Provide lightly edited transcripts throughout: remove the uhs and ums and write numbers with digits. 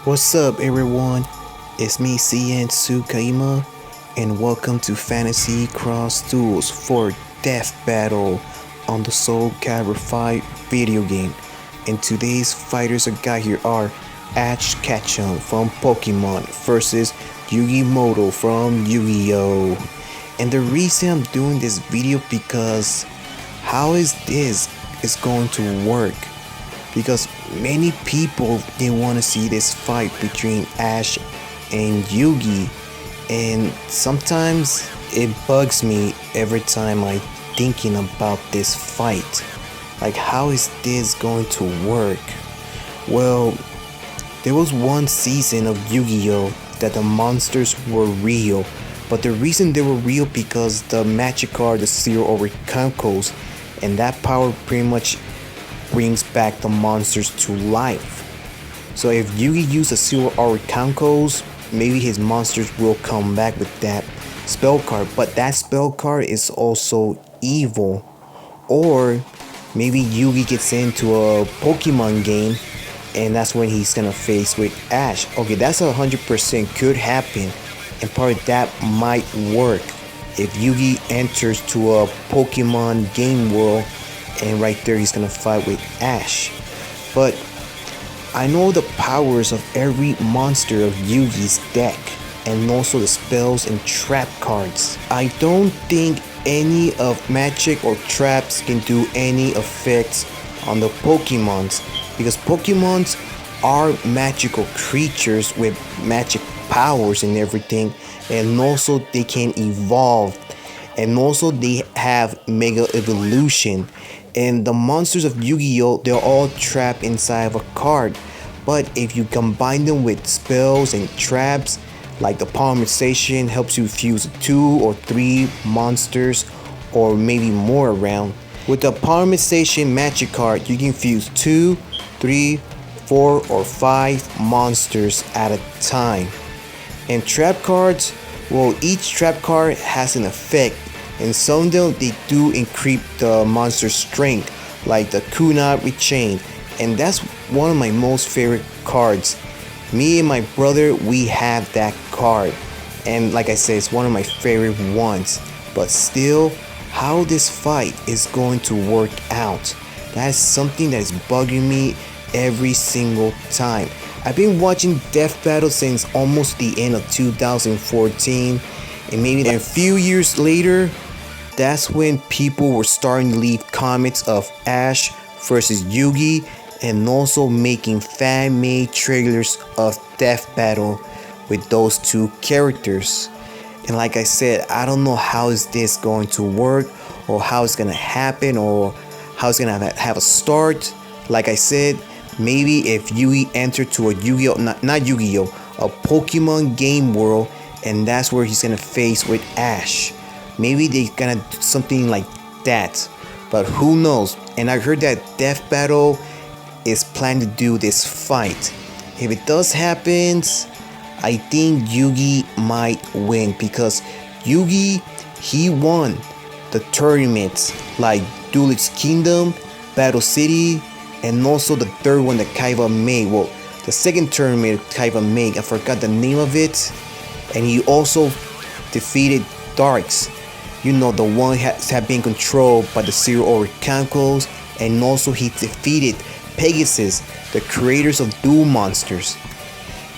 What's up everyone, it's me CN.TSUKAIMA and welcome to Fantasy Cross Duels for Death Battle on the Soul Calibur 5 video game. And today's fighters I got here are KETCHUM from Pokemon versus YUGI MUTO from Yu-Gi-Oh! And the reason I'm doing this video because how is this going to work? Because many people, they want to see this fight between Ash and Yugi, and sometimes it bugs me every time I'm thinking about this fight. Like, how is this going to work? Well, there was one season of Yu-Gi-Oh! That the monsters were real, but the reason they were real because the magic card, the Zero over Kankos, and that power pretty much brings back the monsters to life. So if Yugi uses a Zero over Kankos, maybe his monsters will come back with that spell card, but that spell card is also evil. Or maybe Yugi gets into a Pokemon game and that's when he's gonna face with Ash. Okay, that's 100% could happen, and part of that might work if Yugi enters to a Pokemon game world and right there he's gonna fight with Ash. But I know the powers of every monster of Yugi's deck and also the spells and trap cards. I don't think any of magic or traps can do any effects on the Pokemons, because Pokemons are magical creatures with magic powers and everything, and also they can evolve, and also they have mega evolution. And the monsters of Yu-Gi-Oh! They're all trapped inside of a card. But if you combine them with spells and traps, like the polymerization helps you fuse 2 or 3 monsters or maybe more around. With the polymerization magic card, you can fuse 2, 3, 4 or 5 monsters at a time. And trap cards, well, each trap card has an effect, and some of them they do increase the monster's strength, like the Kunai Rechain, and that's one of my most favorite cards. Me and my brother, we have that card, and like I said, it's one of my favorite ones. But still, how this fight is going to work out, that is something that is bugging me every single time. I've been watching Death Battle since almost the end of 2014, and maybe a few years later, that's when people were starting to leave comments of Ash versus Yugi, and also making fan-made trailers of Death Battle with those two characters. And like I said, I don't know how is this going to work, or how it's gonna happen, or how it's gonna have a start. Like I said, maybe if Yugi entered to a Yu-Gi-Oh! Not Yu-Gi-Oh! A Pokemon game world, and that's where he's gonna face with Ash. Maybe they're gonna do something like that, but who knows. And I heard that Death Battle is planned to do this fight. If it does happen, I think Yugi might win, because Yugi, he won the tournaments like Duels Kingdom, Battle City, and also the third one that Kaiba made. Well, the second tournament Kaiba made, I forgot the name of it. And he also defeated Darks, you know, the one had been controlled by the Zero over Kankos, and also he defeated Pegasus, the creators of Duel Monsters.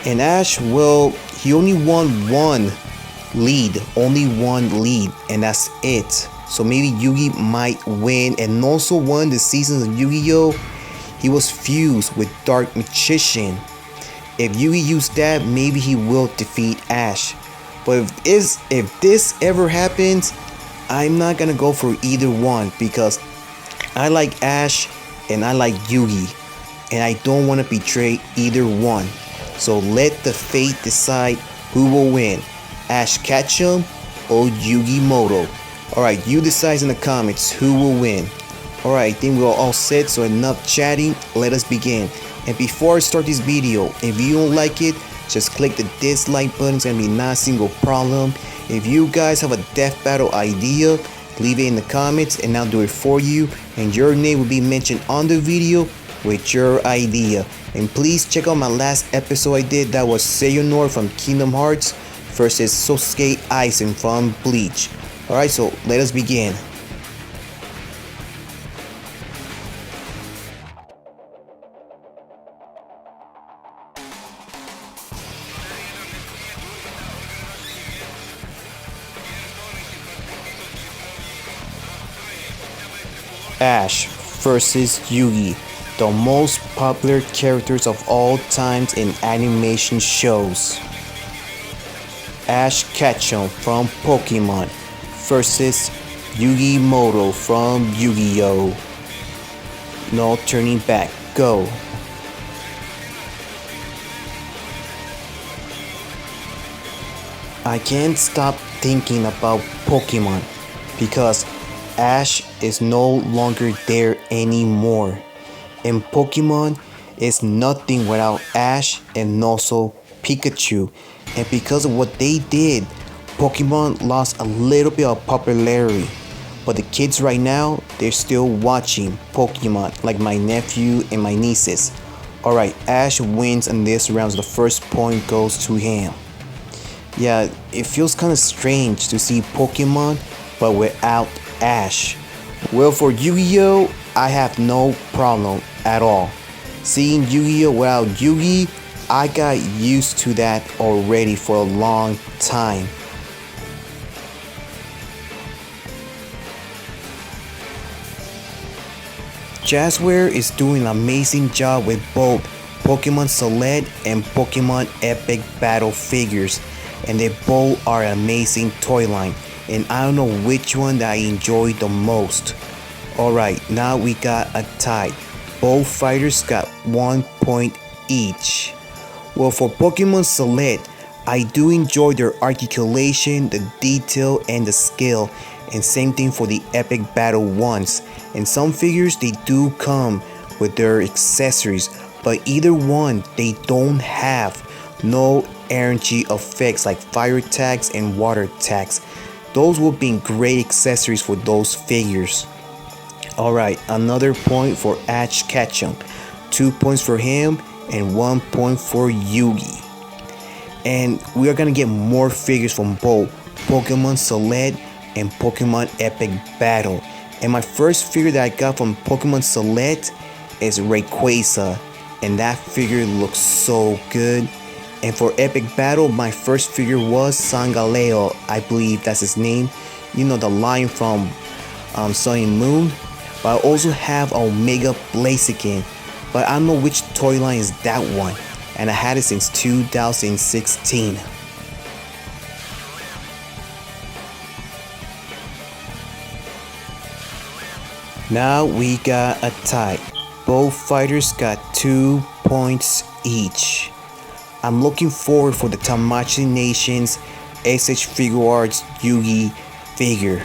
And Ash, well, he only won one lead, and that's it. So maybe Yugi might win. And also one of the seasons of Yu-Gi-Oh! He was fused with Dark Magician. If Yugi used that, maybe he will defeat Ash. But if this ever happens, I'm not gonna go for either one, because I like Ash and I like Yugi, and I don't want to betray either one. So let the fate decide who will win, Ash Ketchum or Yugi Muto. Alright, you decide in the comments who will win. Alright, I think we're all set, so enough chatting, let us begin. And before I start this video, if you don't like it, just click the dislike button, it's gonna be not a single problem. If you guys have a Death Battle idea, leave it in the comments and I'll do it for you, and your name will be mentioned on the video with your idea. And please check out my last episode I did that was XEHANORT from Kingdom Hearts versus AIZEN from BLEACH. Alright, so let us begin. Ash versus Yugi, the most popular characters of all times in animation shows. Ash Ketchum from Pokemon versus YUGI MUTO from Yu-Gi-Oh! No turning back, go. I can't stop thinking about Pokemon because Ash is no longer there anymore, and Pokemon is nothing without Ash and also Pikachu. And because of what they did, Pokemon lost a little bit of popularity. But the kids right now, they're still watching Pokemon, like my nephew and my nieces. Alright, Ash wins in this round, so the first point goes to him. Yeah, it feels kind of strange to see Pokemon, but without Ash. Well, for Yu-Gi-Oh, I have no problem at all. Seeing Yu-Gi-Oh without Yugi, I got used to that already for a long time. Jazzware is doing an amazing job with both Pokemon Select and Pokemon Epic Battle figures, and they both are an amazing toy line, and I don't know which one that I enjoy the most. Alright, now we got a tie. Both fighters got 1 point each. Well, for Pokemon Select, I do enjoy their articulation, the detail, and the skill, and same thing for the Epic Battle ones. And some figures, they do come with their accessories, but either one, they don't have no energy effects like fire attacks and water attacks. Those would be great accessories for those figures. Alright, another point for Ash Ketchum. 2 points for him and 1 point for Yugi. And we are gonna get more figures from both Pokemon Select and Pokemon Epic Battle. And my first figure that I got from Pokemon Select is Rayquaza, and that figure looks so good. And for Epic Battle, my first figure was Sangaleo, I believe that's his name. You know, the lion from Sun and Moon. But I also have Omega Blaziken, but I don't know which toy line is that one. And I had it since 2016. Now we got a tie. Both fighters got 2 points each. I'm looking forward for the Tamashii Nations SH Figure Arts Yugi figure.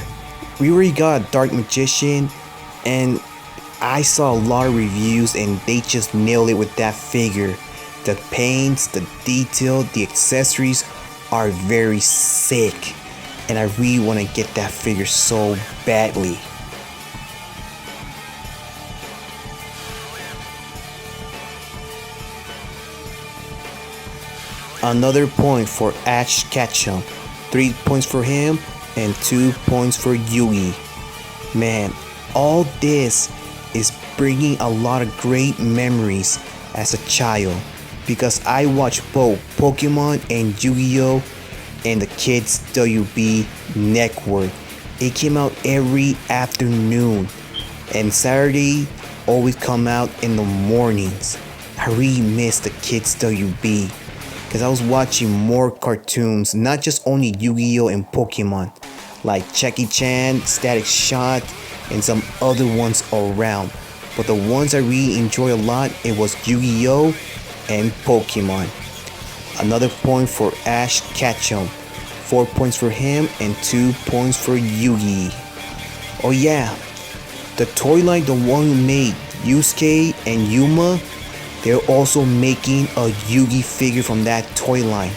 We already got a Dark Magician, and I saw a lot of reviews and they just nailed it with that figure. The paints, the detail, the accessories are very sick, and I really want to get that figure so badly. Another point for Ash Ketchum. 3 points for him and 2 points for Yugi. Man, all this is bringing a lot of great memories as a child, because I watched both Pokemon and Yu-Gi-Oh! And the Kids WB network. It came out every afternoon, and Saturday always come out in the mornings. I really miss the Kids WB, because I was watching more cartoons, not just only Yu-Gi-Oh! And Pokemon, like Jackie Chan, Static Shock, and some other ones around. But the ones I really enjoy a lot, it was Yu-Gi-Oh! And Pokemon. Another point for Ash Ketchum. 4 points for him and 2 points for Yugi. Oh yeah, the toy line, the one who made Yusuke and Yuma, they're also making a Yugi figure from that toy line.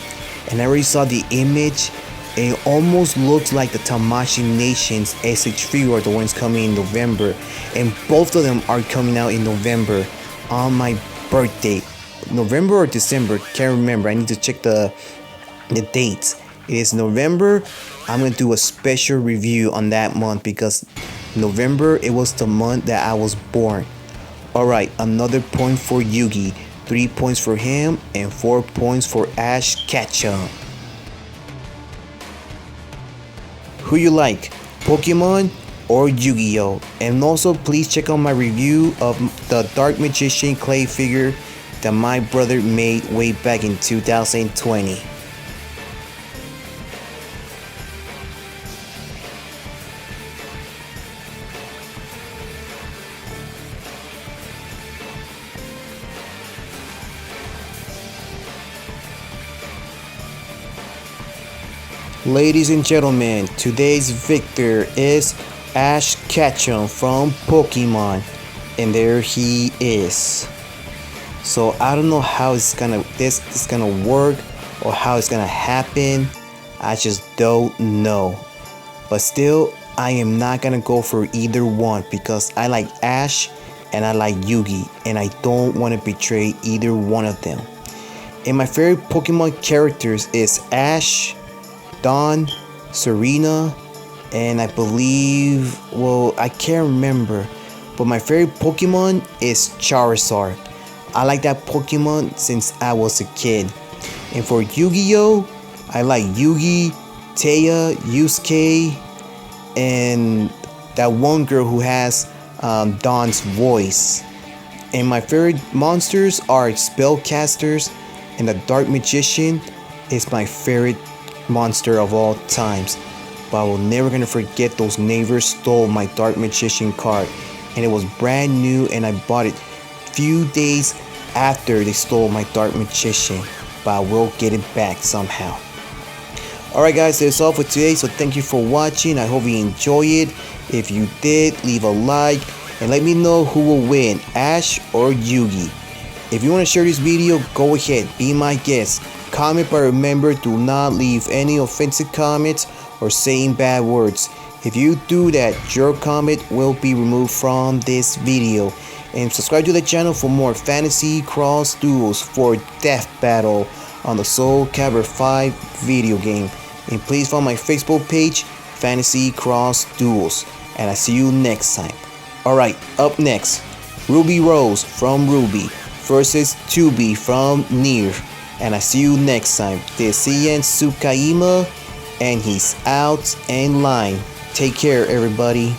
And I already saw the image, and it almost looks like the Tamashii Nations SH figure are the ones coming in November. And both of them are coming out in November on my birthday. November or December, can't remember. I need to check the dates. It is November. I'm gonna do a special review on that month because November, it was the month that I was born. Alright, another point for Yugi, 3 points for him and 4 points for KETCHUM. Who you like, Pokemon or Yu-Gi-Oh? And also please check out my review of the Dark Magician clay figure that my brother made way back in 2020. Ladies and gentlemen, today's victor is KETCHUM from Pokemon, and there he is. So I don't know how this is gonna work or how it's gonna happen. I just don't know. But still, I am not gonna go for either one because I like Ash and I like Yugi, and I don't want to betray either one of them. And my favorite Pokemon characters is Ash, Dawn, Serena, and I believe, well, I can't remember, but my favorite Pokemon is Charizard. I like that Pokemon since I was a kid. And for Yu-Gi-Oh, I like Yugi, Taya, Yusuke, and that one girl who has Dawn's voice. And my favorite monsters are Spellcasters, and the Dark Magician is my favorite monster of all times. But I will never gonna forget those neighbors stole my Dark Magician card, and it was brand new, and I bought it few days after they stole my Dark Magician, but I will get it back somehow. Alright guys, that's all for today, so thank you for watching. I hope you enjoy it. If you did, leave a like and let me know who will win, Ash or Yugi. If you want to share this video, go ahead, be my guest. Comment, but remember, do not leave any offensive comments or saying bad words. If you do that, your comment will be removed from this video. And subscribe to the channel for more fantasy cross duels for Death Battle on the Soul Calibur 5 video game. And please follow my Facebook page, Fantasy Cross Duels. And I see you next time. Alright, up next, Ruby Rose from RWBY versus 2B from NIER. And I see you next time. This is CN.TSUKAIMA, and he's out and line. Take care, everybody.